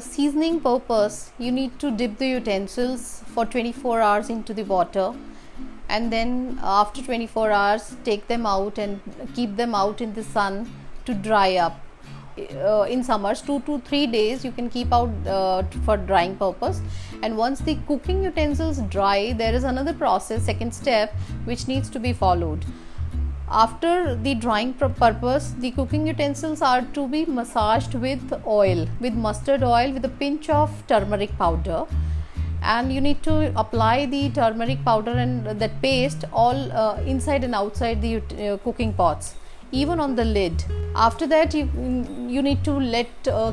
seasoning purpose, you need to dip the utensils for 24 hours into the water, and then after 24 hours take them out and keep them out in the sun to dry up. In summers 2 to 3 days you can keep out for drying purpose. And once the cooking utensils dry, there is another process, second step, which needs to be followed. After the drying purpose, the cooking utensils are to be massaged with oil, with mustard oil, with a pinch of turmeric powder, and you need to apply the turmeric powder and that paste all inside and outside the cooking pots, even on the lid. After that you need to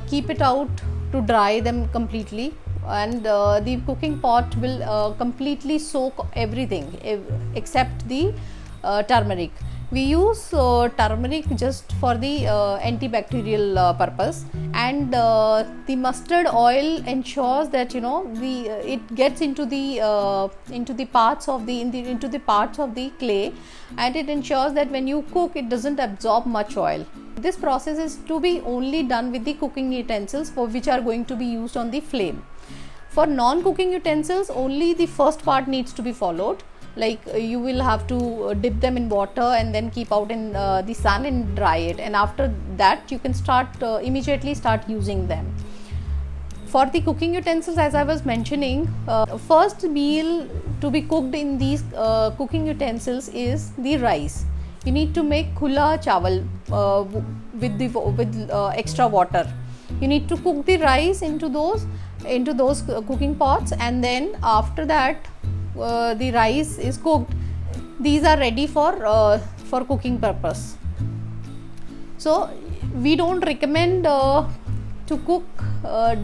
keep it out to dry them completely, and the cooking pot will completely soak everything except the turmeric. We use turmeric just for the antibacterial purpose, and the mustard oil ensures that it gets into the parts of the clay, and it ensures that when you cook it doesn't absorb much oil. This process is to be only done with the cooking utensils for which are going to be used on the flame. For non-cooking utensils, only the first part needs to be followed. Like you will have to dip them in water and then keep out in the sun and dry it, and after that you can immediately start using them. For the cooking utensils, as I was mentioning, first meal to be cooked in these cooking utensils is the rice. You need to make khula chawal with extra water. You need to cook the rice into those cooking pots, and then after that the rice is cooked. These are ready for cooking purpose. So we don't recommend to cook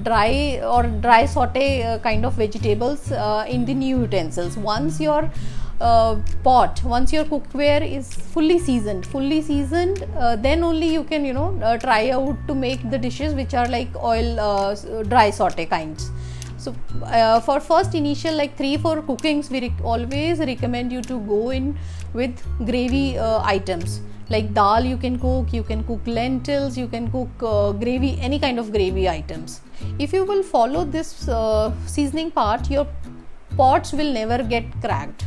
dry saute kind of vegetables in the new utensils. Once your cookware is fully seasoned, then only you can try out to make the dishes which are like oil dry saute kinds. So for first initial like 3-4 cookings, we always recommend you to go in with gravy items. Like dal you can cook lentils, you can cook gravy, any kind of gravy items. If you will follow this seasoning part, your pots will never get cracked.